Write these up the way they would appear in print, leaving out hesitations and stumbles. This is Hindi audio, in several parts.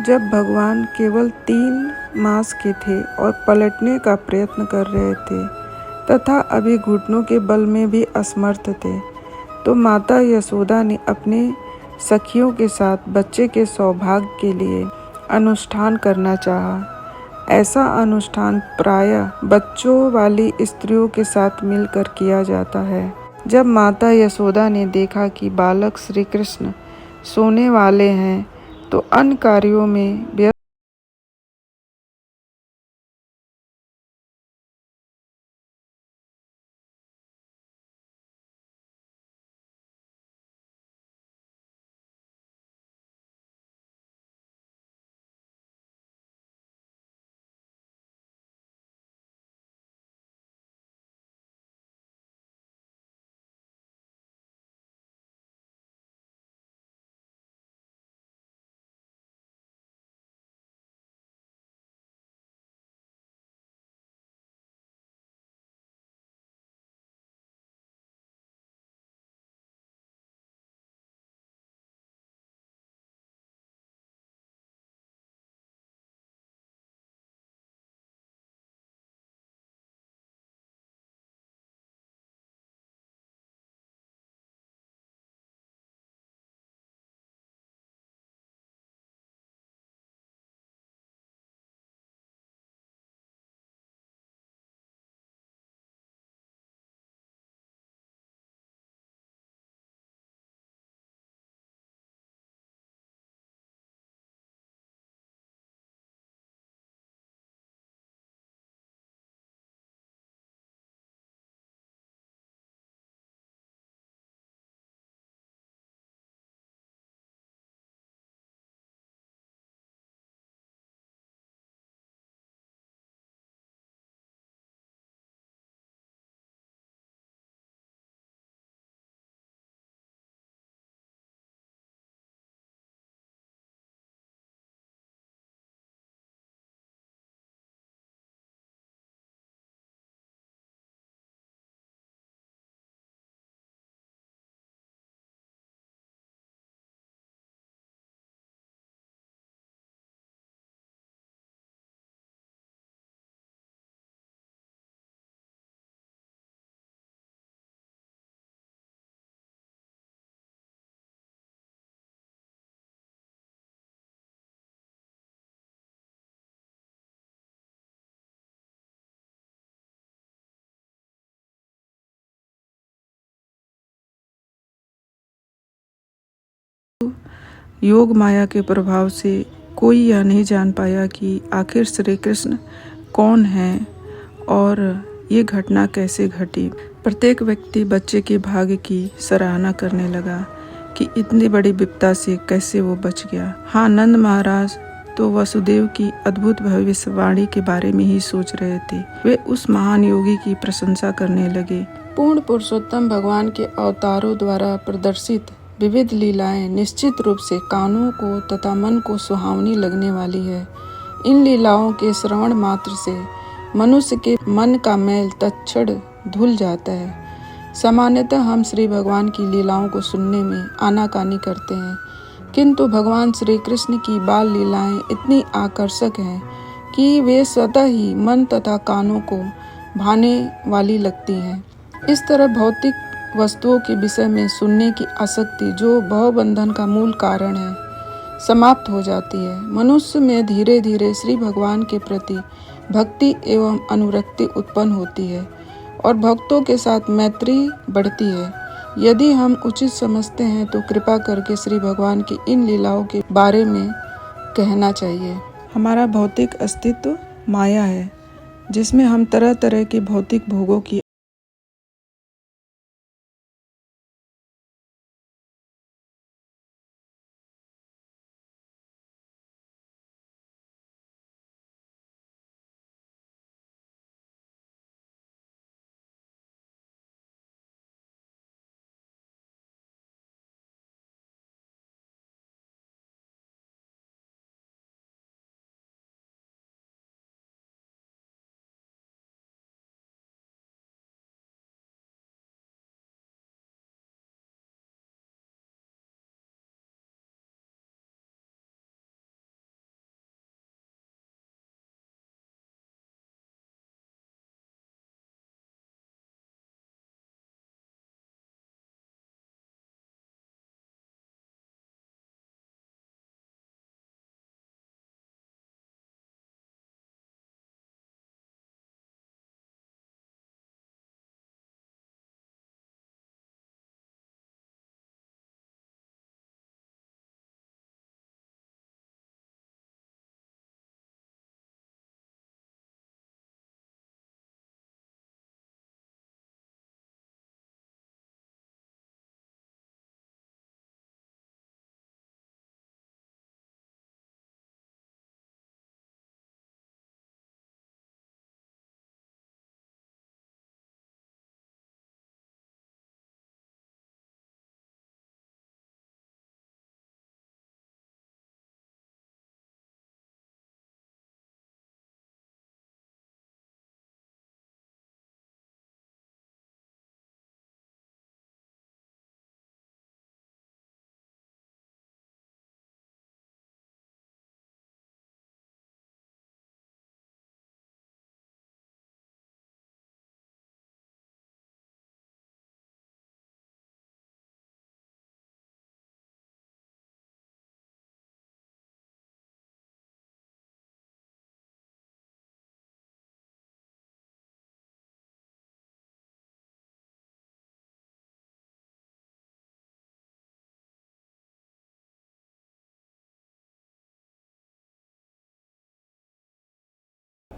जब भगवान केवल 3 मास के थे और पलटने का प्रयत्न कर रहे थे तथा अभी घुटनों के बल में भी असमर्थ थे, तो माता यशोदा ने अपने सखियों के साथ बच्चे के सौभाग्य के लिए अनुष्ठान करना चाहा। ऐसा अनुष्ठान प्रायः बच्चों वाली स्त्रियों के साथ मिलकर किया जाता है। जब माता यशोदा ने देखा कि बालक श्री कृष्ण सोने वाले हैं, तो अन्य कार्यों में व्यस्त योग माया के प्रभाव से कोई यह नहीं जान पाया कि आखिर श्री कृष्ण कौन हैं और ये घटना कैसे घटी। प्रत्येक व्यक्ति बच्चे के भाग्य की सराहना करने लगा कि इतनी बड़ी विपदा से कैसे वो बच गया। हाँ, नंद महाराज तो वसुदेव की अद्भुत भविष्यवाणी के बारे में ही सोच रहे थे। वे उस महान योगी की प्रशंसा करने लगे। पूर्ण पुरुषोत्तम भगवान के अवतारों द्वारा प्रदर्शित विविध लीलाएं निश्चित रूप से कानों को तथा मन को सुहावनी लगने वाली है। इन लीलाओं के श्रवण मात्र से मनुष्य के मन का मैल तत्क्षण धुल जाता है। सामान्यतः हम श्री भगवान की लीलाओं को सुनने में आनाकानी करते हैं, किंतु भगवान श्री कृष्ण की बाल लीलाएं इतनी आकर्षक हैं कि वे स्वतः ही मन तथा कानों को भाने वाली लगती हैं। इस तरह भौतिक वस्तुओं के विषय में सुनने की आसक्ति, जो भवबंधन का मूल कारण है, समाप्त हो जाती है। मनुष्य में धीरे धीरे श्री भगवान के प्रति भक्ति एवं अनुरक्ति उत्पन्न होती है और भक्तों के साथ मैत्री बढ़ती है। यदि हम उचित समझते हैं तो कृपा करके श्री भगवान की इन लीलाओं के बारे में कहना चाहिए। हमारा भौतिक अस्तित्व माया है, जिसमें हम तरह तरह के भौतिक भोगों की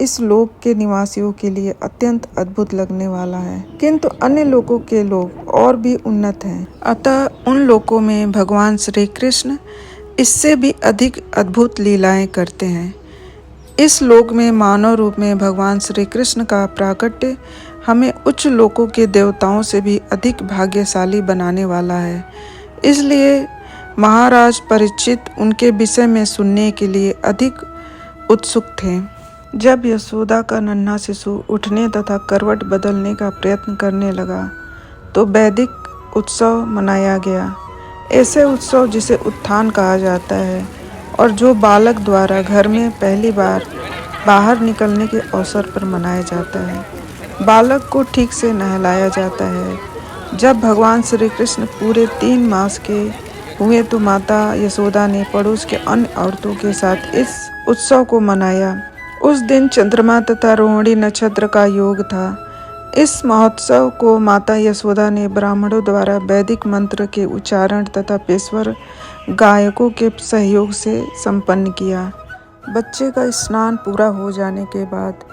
इस लोक के निवासियों के लिए अत्यंत अद्भुत लगने वाला है, किंतु अन्य लोकों के लोग और भी उन्नत हैं। अतः उन लोकों में भगवान श्री कृष्ण इससे भी अधिक अद्भुत लीलाएं करते हैं। इस लोक में मानव रूप में भगवान श्री कृष्ण का प्राकट्य हमें उच्च लोकों के देवताओं से भी अधिक भाग्यशाली बनाने वाला है। इसलिए महाराज परीक्षित उनके विषय में सुनने के लिए अधिक उत्सुक थे। जब यशोदा का नन्हा शिशु उठने तथा करवट बदलने का प्रयत्न करने लगा तो वैदिक उत्सव मनाया गया। ऐसे उत्सव जिसे उत्थान कहा जाता है और जो बालक द्वारा घर में पहली बार बाहर निकलने के अवसर पर मनाया जाता है। बालक को ठीक से नहलाया जाता है। जब भगवान श्री कृष्ण पूरे 3 मास के हुए तो माता यशोदा ने पड़ोस के अन्य औरतों के साथ इस उत्सव को मनाया। उस दिन चंद्रमा तथा रोहिणी नक्षत्र का योग था। इस महोत्सव को माता यशोदा ने ब्राह्मणों द्वारा वैदिक मंत्र के उच्चारण तथा पेशवर गायकों के सहयोग से संपन्न किया। बच्चे का स्नान पूरा हो जाने के बाद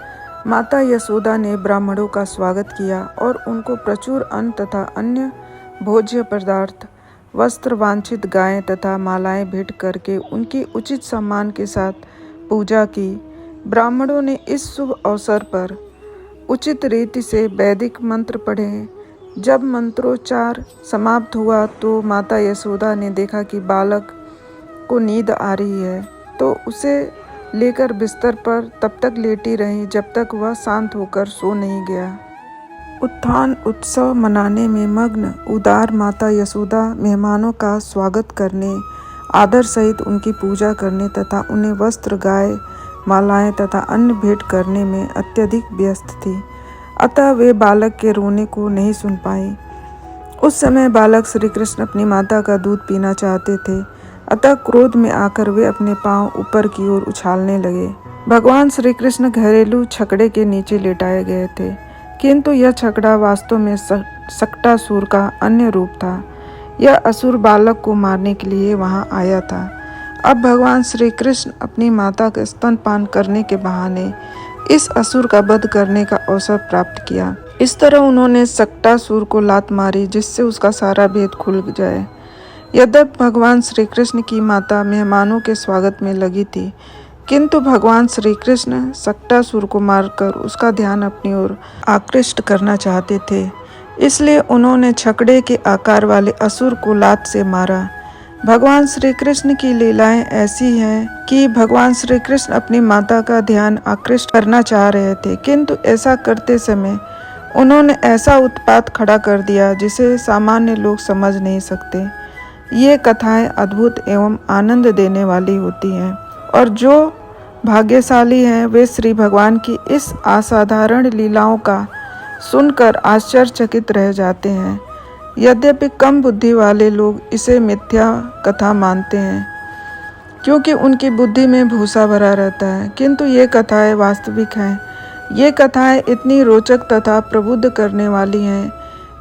माता यशोदा ने ब्राह्मणों का स्वागत किया और उनको प्रचुर अन्न तथा अन्य भोज्य पदार्थ, वस्त्र, वांछित गायें तथा मालाएं भेंट करके उनकी उचित सम्मान के साथ पूजा की। ब्राह्मणों ने इस शुभ अवसर पर उचित रीति से वैदिक मंत्र पढ़े। जब मंत्रोच्चार समाप्त हुआ तो माता यशोदा ने देखा कि बालक को नींद आ रही है, तो उसे लेकर बिस्तर पर तब तक लेटी रही जब तक वह शांत होकर सो नहीं गया। उत्थान उत्सव मनाने में मग्न उदार माता यशोदा मेहमानों का स्वागत करने, आदर सहित उनकी पूजा करने तथा उन्हें वस्त्र, गाय, मालाएं तथा अन्य भेंट करने में अत्यधिक व्यस्त थी। अतः वे बालक के रोने को नहीं सुन पाई। उस समय बालक श्री कृष्ण अपनी माता का दूध पीना चाहते थे। अतः क्रोध में आकर वे अपने पांव ऊपर की ओर उछालने लगे। भगवान श्री कृष्ण घरेलू छकड़े के नीचे लेटाए गए थे, किंतु यह छकड़ा वास्तव में सक्टासुर का अन्य रूप था। यह असुर बालक को मारने के लिए वहां आया था। अब भगवान श्री कृष्ण अपनी माता का स्तनपान करने के बहाने इस असुर का वध करने का अवसर प्राप्त किया। इस तरह उन्होंने सक्टासुर को लात मारी जिससे उसका सारा भेद खुल जाए। यद्यपि भगवान श्री कृष्ण की माता मेहमानों के स्वागत में लगी थी, किंतु भगवान श्री कृष्ण सक्टासुर को मारकर उसका ध्यान अपनी ओर आकृष्ट करना चाहते थे। इसलिए उन्होंने छकड़े के आकार वाले असुर को लात से मारा। भगवान श्री कृष्ण की लीलाएं ऐसी हैं कि भगवान श्री कृष्ण अपनी माता का ध्यान आकृष्ट करना चाह रहे थे, किंतु ऐसा करते समय उन्होंने ऐसा उत्पात खड़ा कर दिया जिसे सामान्य लोग समझ नहीं सकते। ये कथाएं अद्भुत एवं आनंद देने वाली होती हैं और जो भाग्यशाली हैं वे श्री भगवान की इस असाधारण लीलाओं का सुनकर आश्चर्यचकित रह जाते हैं। यद्यपि कम बुद्धि वाले लोग इसे मिथ्या कथा मानते हैं क्योंकि उनकी बुद्धि में भूसा भरा रहता है, किंतु ये कथाएं वास्तविक हैं। ये कथाएं इतनी रोचक तथा प्रबुद्ध करने वाली हैं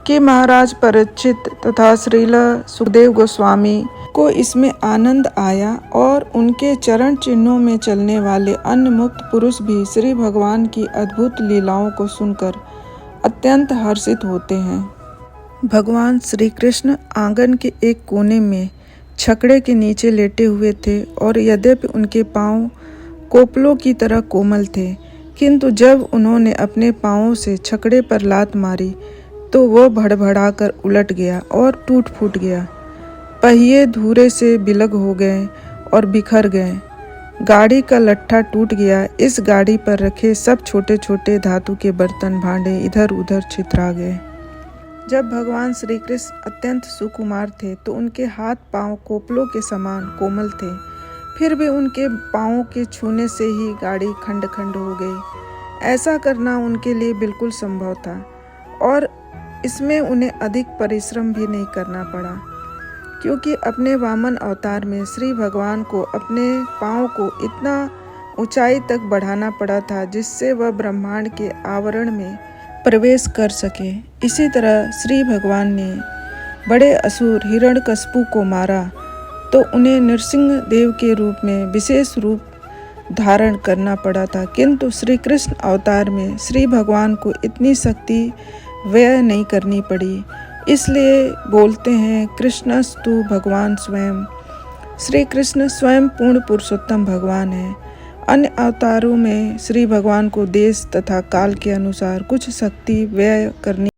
कि महाराज परीक्षित तथा श्रील सुखदेव गोस्वामी को इसमें आनंद आया और उनके चरण चिन्हों में चलने वाले अन्य मुक्त पुरुष भी श्री भगवान की अद्भुत लीलाओं को सुनकर अत्यंत हर्षित होते हैं। भगवान श्री कृष्ण आंगन के एक कोने में छकड़े के नीचे लेटे हुए थे और यद्यपि उनके पांव कोपलों की तरह कोमल थे, किंतु जब उन्होंने अपने पांवों से छकड़े पर लात मारी तो वह भड़भड़ाकर उलट गया और टूट फूट गया। पहिए धूरे से बिलग हो गए और बिखर गए। गाड़ी का लट्ठा टूट गया। इस गाड़ी पर रखे सब छोटे छोटे धातु के बर्तन भांडे इधर उधर छितरा गए। जब भगवान श्री कृष्ण अत्यंत सुकुमार थे तो उनके हाथ पांव कोपलों के समान कोमल थे, फिर भी उनके पांवों के छूने से ही गाड़ी खंड खंड हो गई। ऐसा करना उनके लिए बिल्कुल संभव था और इसमें उन्हें अधिक परिश्रम भी नहीं करना पड़ा, क्योंकि अपने वामन अवतार में श्री भगवान को अपने पांव को इतना ऊंचाई तक बढ़ाना पड़ा था जिससे वह ब्रह्मांड के आवरण में प्रवेश कर सके। इसी तरह श्री भगवान ने बड़े असुर हिरण्यकशिपु को मारा तो उन्हें नृसिंह देव के रूप में विशेष रूप धारण करना पड़ा था, किंतु श्री कृष्ण अवतार में श्री भगवान को इतनी शक्ति व्यय नहीं करनी पड़ी। इसलिए बोलते हैं कृष्णस्तु भगवान स्वयं। श्री कृष्ण स्वयं पूर्ण पुरुषोत्तम भगवान है। अन्य अवतारों में श्री भगवान को देश तथा काल के अनुसार कुछ शक्ति व्यय करनी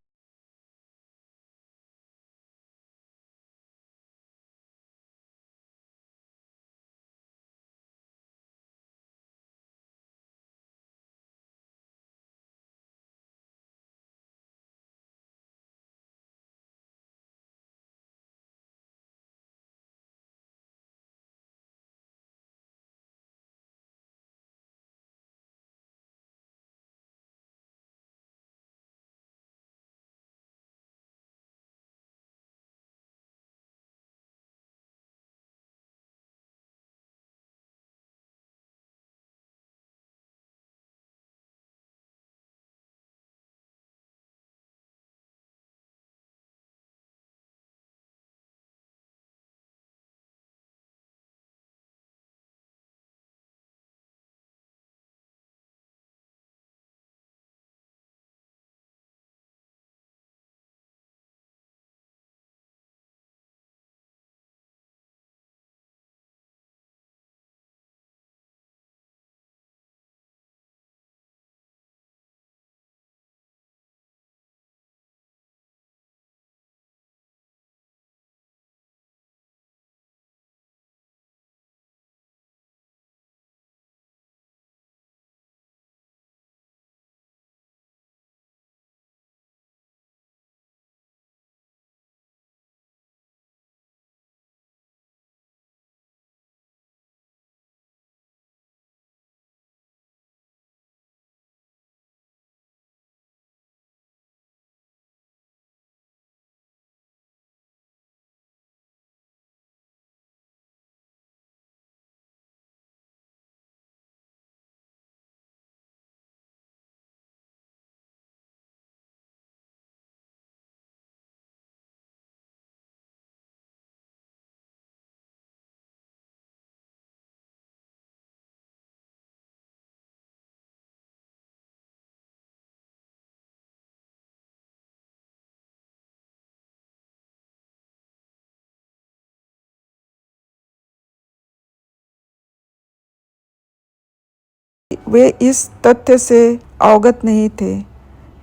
वे इस तथ्य से अवगत नहीं थे।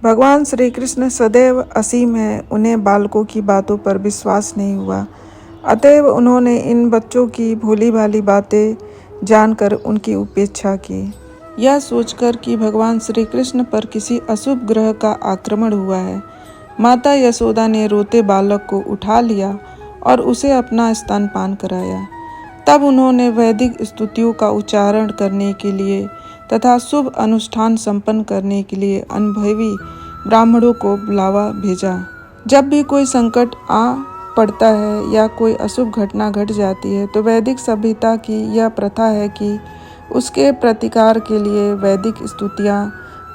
भगवान श्री कृष्ण सदैव असीम है, उन्हें बालकों की बातों पर विश्वास नहीं हुआ। अतएव उन्होंने इन बच्चों की भोली भाली बातें जानकर उनकी उपेक्षा की। यह सोचकर कि भगवान श्री कृष्ण पर किसी अशुभ ग्रह का आक्रमण हुआ है, माता यशोदा ने रोते बालक को उठा लिया और उसे अपना स्तनपान कराया। तब उन्होंने वैदिक स्तुतियों का उच्चारण करने के लिए तथा शुभ अनुष्ठान संपन्न करने के लिए अनुभवी ब्राह्मणों को बुलावा भेजा। जब भी कोई संकट आ पड़ता है या कोई अशुभ घटना घट जाती है तो वैदिक सभ्यता की यह प्रथा है कि उसके प्रतिकार के लिए वैदिक स्तुतियाँ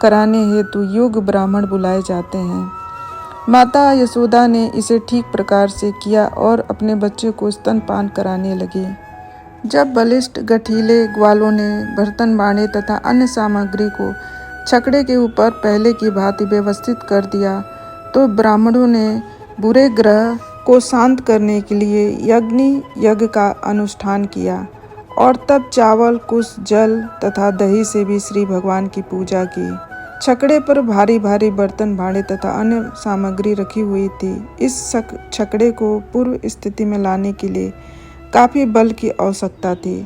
कराने हेतु योग्य ब्राह्मण बुलाए जाते हैं। माता यशोदा ने इसे ठीक प्रकार से किया और अपने बच्चे को स्तनपान कराने लगी। जब बलिष्ठ गठीले ग्वालों ने बर्तन बाड़े तथा अन्य सामग्री को छकड़े के ऊपर पहले की भांति व्यवस्थित कर दिया तो ब्राह्मणों ने बुरे ग्रह को शांत करने के लिए यज्ञ यज्ञ का अनुष्ठान किया और तब चावल कुश जल तथा दही से भी श्री भगवान की पूजा की। छकड़े पर भारी भारी बर्तन भांडे तथा अन्य सामग्री रखी हुई थी। इस छकड़े को पूर्व स्थिति में लाने के लिए काफी बल की आवश्यकता थी।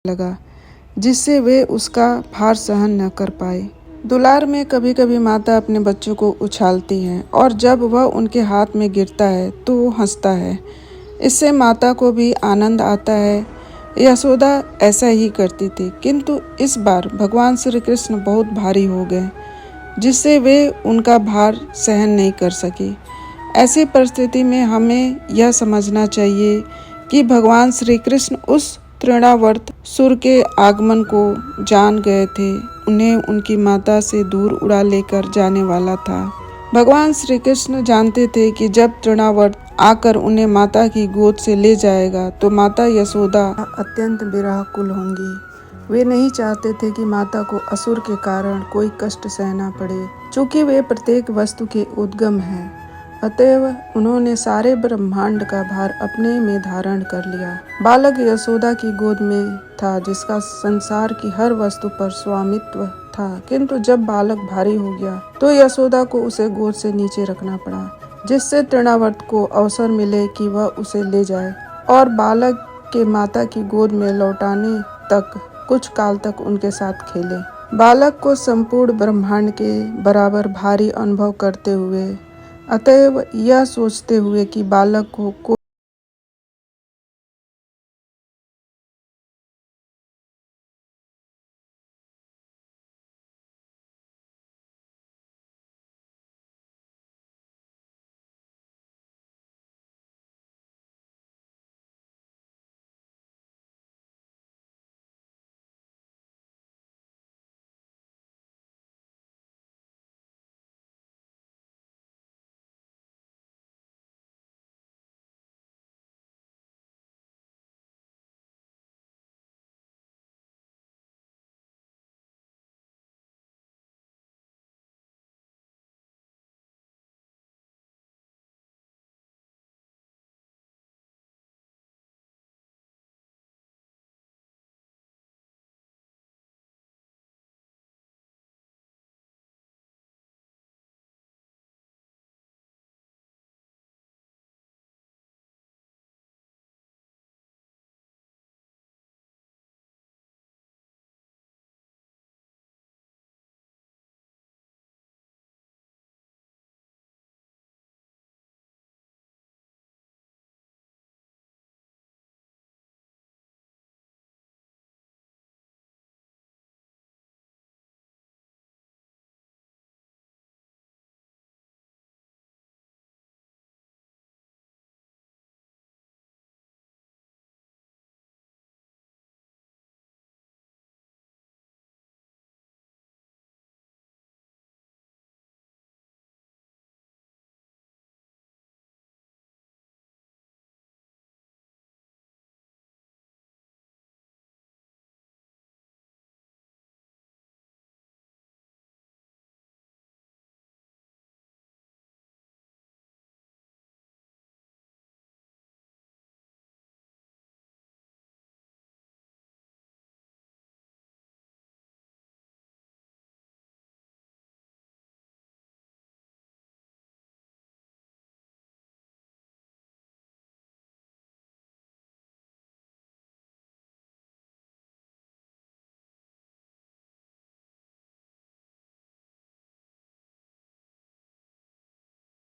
लगा, जिससे वे उसका भार सहन न कर पाए। दुलार में कभी कभी माता अपने बच्चों को उछालती हैं और जब वह उनके हाथ में गिरता है तो वो हंसता है। इससे माता को भी आनंद आता है। यशोदा ऐसा ही करती थी, किंतु इस बार भगवान श्री कृष्ण बहुत भारी हो गए, जिससे वे उनका भार सहन नहीं कर सकी। ऐसी परिस्थिति में हमें यह समझना चाहिए कि भगवान श्री कृष्ण उस तृणावर्त सुर के आगमन को जान गए थे। उन्हें उनकी माता से दूर उड़ा लेकर जाने वाला था। भगवान श्री कृष्ण जानते थे कि जब तृणावर्त आकर उन्हें माता की गोद से ले जाएगा तो माता यशोदा अत्यंत विरहकुल होंगी। वे नहीं चाहते थे कि माता को असुर के कारण कोई कष्ट सहना पड़े, चूँकि वे प्रत्येक वस्तु के उद्गम हैं। अतएव उन्होंने सारे ब्रह्मांड का भार अपने में धारण कर लिया। बालक यशोदा की गोद में था, जिसका संसार की हर वस्तु पर स्वामित्व था, किंतु जब बालक भारी हो गया तो यशोदा को उसे गोद से नीचे रखना पड़ा, जिससे तृणावर्त को अवसर मिले कि वह उसे ले जाए और बालक के माता की गोद में लौटाने तक कुछ काल तक उनके साथ खेले। बालक को संपूर्ण ब्रह्मांड के बराबर भारी अनुभव करते हुए, अतएव यह सोचते हुए कि बालक को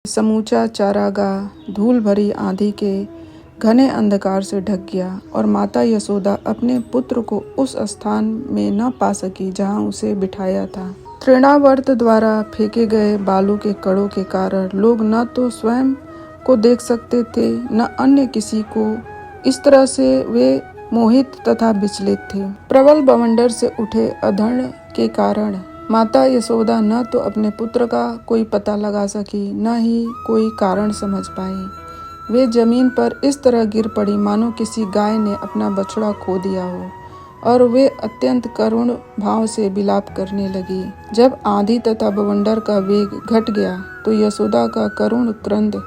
समूचा चारागाह धूल भरी आंधी के घने अंधकार से ढक गया और माता यशोदा अपने पुत्र को उस स्थान में न पा सकी जहां उसे बिठाया था। तृणावर्त द्वारा फेंके गए बालू के कणों के कारण लोग न तो स्वयं को देख सकते थे न अन्य किसी को। इस तरह से वे मोहित तथा विचलित थे। प्रबल बवंडर से उठे अधर्ण के कारण माता यशोदा न तो अपने पुत्र का कोई पता लगा सकी न ही कोई कारण समझ पाई। वे जमीन पर इस तरह गिर पड़ी मानो किसी गाय ने अपना बछड़ा खो दिया हो, और वे अत्यंत करुण भाव से विलाप करने लगी। जब आंधी तथा बवंडर का वेग घट गया तो यशोदा का करुण क्रंद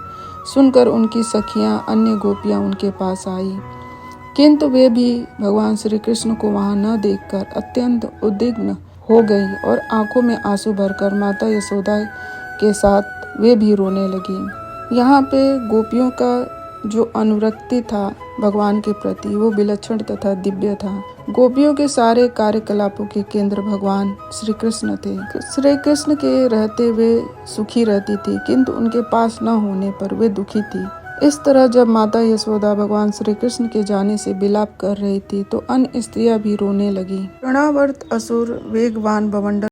सुनकर उनकी सखियां अन्य गोपियां उनके पास आई, किंतु वे भी भगवान श्री कृष्ण को वहां न देखकर अत्यंत उद्विग्न हो गई और आंखों में आंसू भरकर माता यशोदा के साथ वे भी रोने लगी। यहाँ पे गोपियों का जो अनुरक्ति था भगवान के प्रति वो विलक्षण तथा दिव्य था। गोपियों के सारे कार्यकलापों के केंद्र भगवान श्री कृष्ण थे। श्री कृष्ण के रहते वे सुखी रहती थी, किंतु उनके पास न होने पर वे दुखी थी। इस तरह जब माता यशोदा भगवान श्री कृष्ण के जाने से विलाप कर रही थी तो अन्य स्त्रियां भी रोने लगी। तृणावर्त असुर वेगवान बवंडर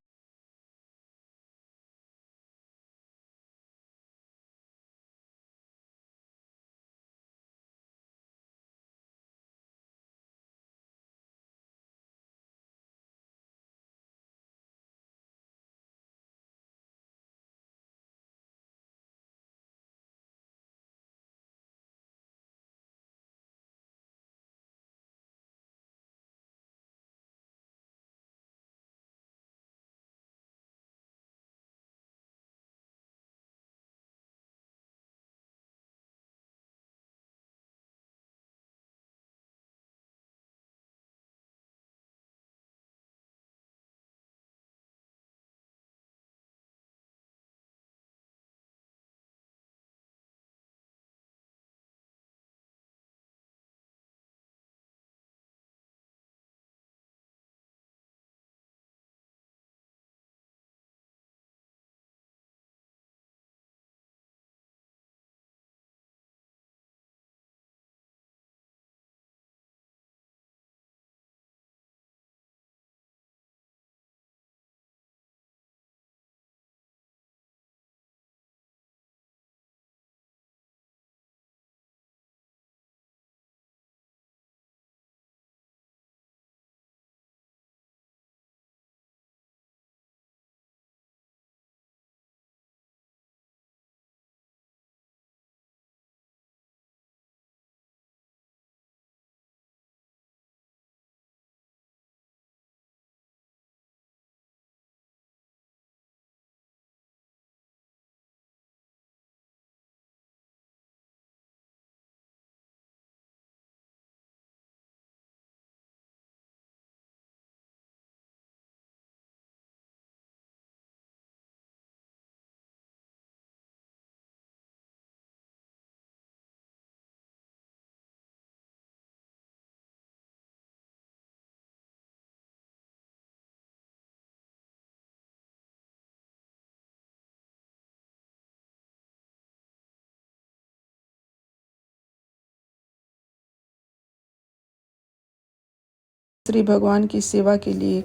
श्री भगवान की सेवा के लिए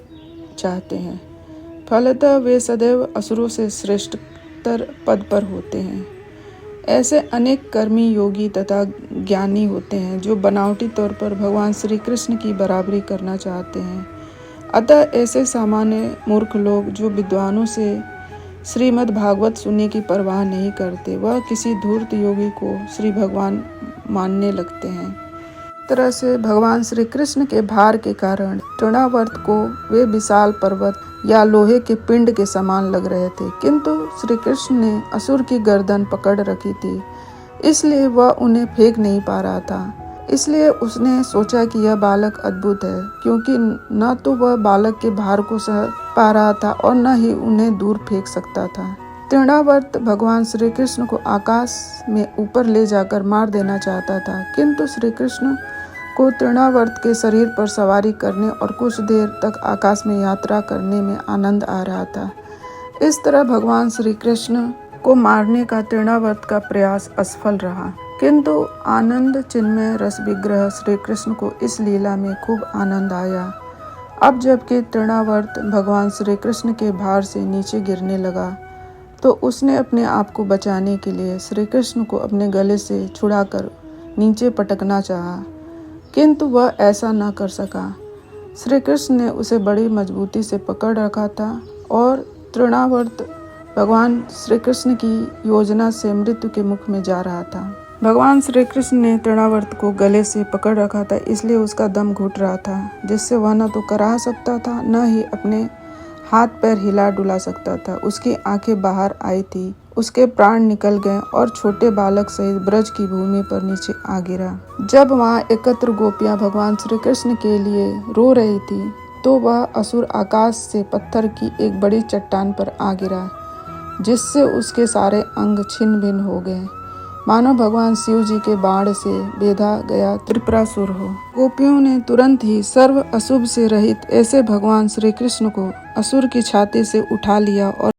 चाहते हैं। फलतः वे सदैव असुरों से श्रेष्ठतर पद पर होते हैं। ऐसे अनेक कर्मी, योगी तथा ज्ञानी होते हैं जो बनावटी तौर पर भगवान श्री कृष्ण की बराबरी करना चाहते हैं। अतः ऐसे सामान्य मूर्ख लोग जो विद्वानों से श्रीमद् भागवत सुनने की परवाह नहीं करते, वह किसी धूर्त योगी को श्री भगवान मानने लगते हैं। तरह से भगवान श्री कृष्ण के भार के कारण तृणावर्त को वे विशाल पर्वत या लोहे के पिंड के समान लग रहे थे, किंतु श्री कृष्ण ने असुर की गर्दन पकड़ रखी थी, इसलिए वह उन्हें फेंक नहीं पा रहा था। इसलिए उसने सोचा कि यह बालक अद्भुत है, क्योंकि न तो वह बालक के भार को सह पा रहा था और न ही उन्हें दूर फेंक सकता था। तृणावर्त भगवान श्री कृष्ण को आकाश में ऊपर ले जाकर मार देना चाहता था, किंतु श्री कृष्ण को तृणावर्त के शरीर पर सवारी करने और कुछ देर तक आकाश में यात्रा करने में आनंद आ रहा था। इस तरह भगवान श्री कृष्ण को मारने का तृणावर्त का प्रयास असफल रहा, किंतु आनंद चिन्मय रस विग्रह श्री कृष्ण को इस लीला में खूब आनंद आया। अब जबकि तृणावर्त भगवान श्री कृष्ण के भार से नीचे गिरने लगा, तो उसने अपने आप को बचाने के लिए श्री कृष्ण को अपने गले से छुड़ाकर नीचे पटकना चाहा, किंतु वह ऐसा न कर सका। श्री कृष्ण ने उसे बड़ी मजबूती से पकड़ रखा था और तृणावर्त भगवान श्री कृष्ण की योजना से मृत्यु के मुख में जा रहा था। भगवान श्री कृष्ण ने तृणावर्त को गले से पकड़ रखा था, इसलिए उसका दम घुट रहा था, जिससे वह न तो कराह सकता था, न ही अपने हाथ पैर हिला डुला सकता था। उसकी आंखें बाहर आई थी, उसके प्राण निकल गए और छोटे बालक सहित ब्रज की भूमि पर नीचे आ गिरा। जब वहाँ एकत्र गोपियां भगवान श्री कृष्ण के लिए रो रही थी, तो वह असुर आकाश से पत्थर की एक बड़ी चट्टान पर आ गिरा, जिससे उसके सारे अंग छिन्न भिन्न हो गए। मानो भगवान शिव जी के बाण से बेधा गया त्रिपुरासुर हो। गोपियों ने तुरंत ही सर्व अशुभ से रहित ऐसे भगवान श्री कृष्ण को असुर की छाती से उठा लिया और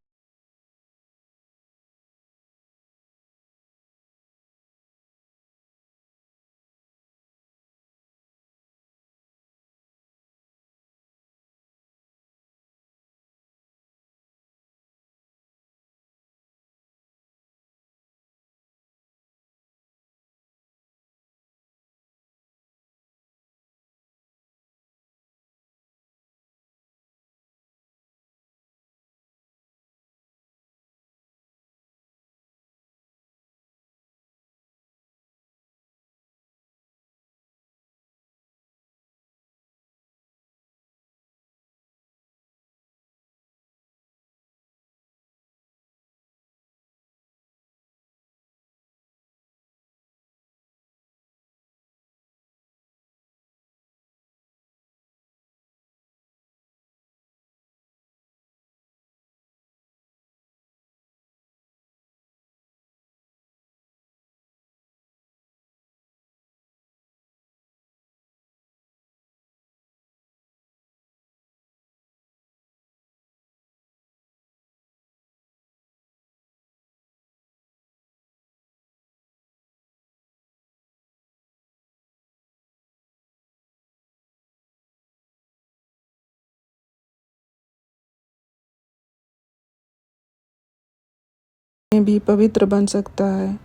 भी पवित्र बन सकता है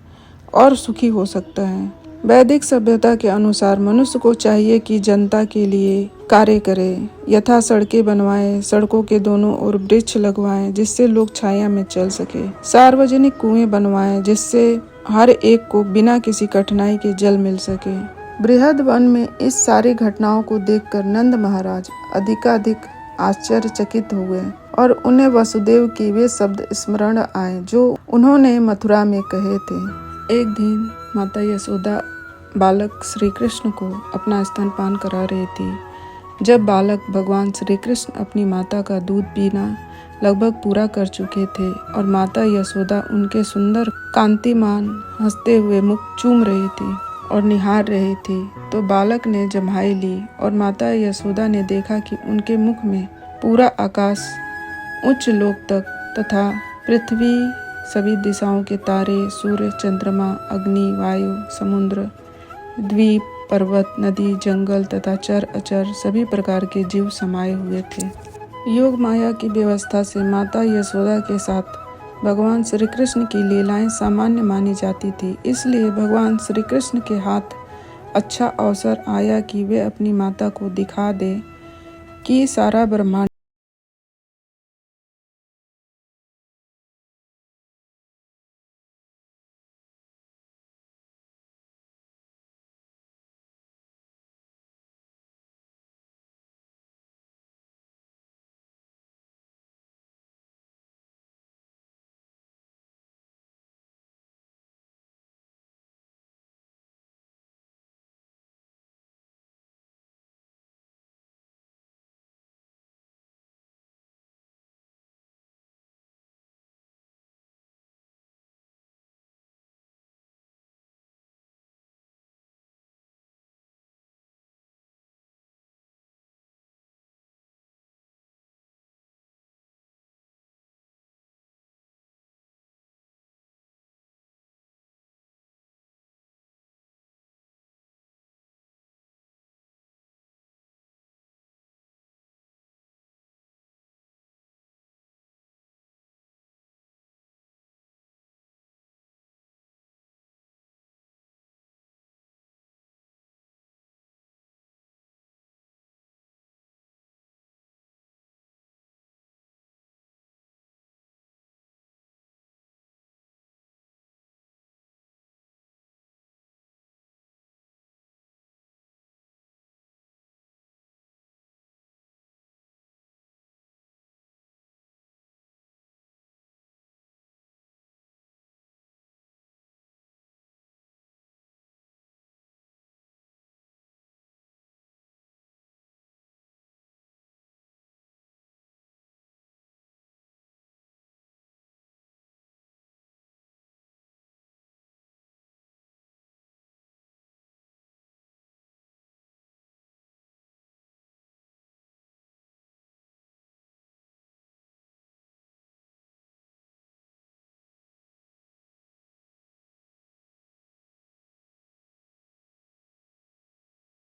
और सुखी हो सकता है। वैदिक सभ्यता के अनुसार मनुष्य को चाहिए कि जनता के लिए कार्य करे, यथा सड़कें बनवाए, सड़कों के दोनों ओर वृक्ष लगवाएं जिससे लोग छाया में चल सके, सार्वजनिक कुएं बनवाएं जिससे हर एक को बिना किसी कठिनाई के जल मिल सके। बृहद वन में इस सारी घटनाओं को देखकर नंद महाराज अधिकाधिक आश्चर्यचकित हुए और उन्हें वसुदेव के वे शब्द स्मरण आए जो उन्होंने मथुरा में कहे थे। एक दिन माता यशोदा बालक श्री कृष्ण को अपना स्तनपान करा रही थी। जब बालक भगवान श्री कृष्ण अपनी माता का दूध पीना लगभग पूरा कर चुके थे और माता यशोदा उनके सुंदर कांतिमान हंसते हुए मुख चूम रही थी और निहार रही थी, तो बालक ने जम्हाई ली और माता यशोदा ने देखा कि उनके मुख में पूरा आकाश, उच्च लोक तक तथा पृथ्वी, सभी दिशाओं के तारे, सूर्य, चंद्रमा, अग्नि, वायु, समुद्र, द्वीप, पर्वत, नदी, जंगल तथा चर अचर सभी प्रकार के जीव समाये हुए थे। योग माया की व्यवस्था से माता यशोदा के साथ भगवान श्री कृष्ण की लीलाएं सामान्य मानी जाती थी, इसलिए भगवान श्री कृष्ण के हाथ अच्छा अवसर आया कि वे अपनी माता को दिखा दे कि सारा ब्रह्मांड